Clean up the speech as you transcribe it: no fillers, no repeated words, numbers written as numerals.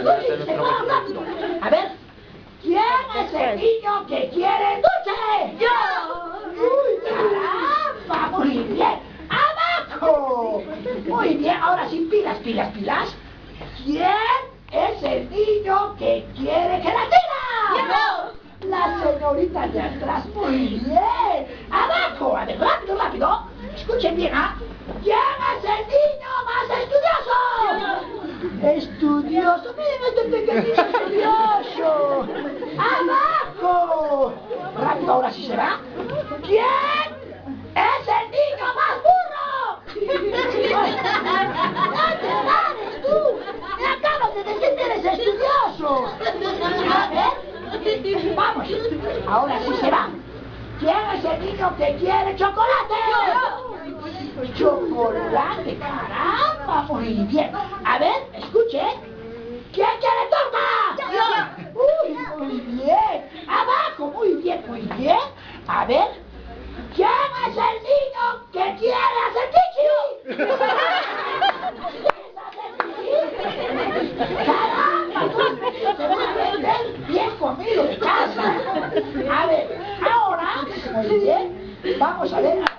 rápido. A ver, ¿quién es el niño que quiere dulce? ¡Yo! ¡Uy, caramba! Muy bien. ¡Abajo! Muy bien, ahora sí, pilas. ¿Quién es el niño que quiere gelatina? ¡Yo! La señorita de atrás, muy bien. ¡Abajo! A ver, rápido. Escuchen bien, ¿ah? ¿Quién es el niño más estudioso? Estudioso, miren este pequeñito estudioso. ¡Abajo! Rápido, ahora sí se va. ¿Quién es el niño más burro? ¡No te tú! ¡Me acabas de decir que eres estudioso! A ver, vamos, ahora sí se va. ¿Quién es el niño que quiere chocolate? ¡Chocolate! ¡Caramba! Muy bien. A ver, escuche. ¿Quién quiere torta? ¡Uy, muy bien! ¡Abajo! Muy bien. A ver, ¿quién es el niño que quiere hacer pichi? ¿Quieres hacer pichi? ¡Caramba! Seguramente bien comido de casa. A ver, ahora, muy bien, vamos a ver.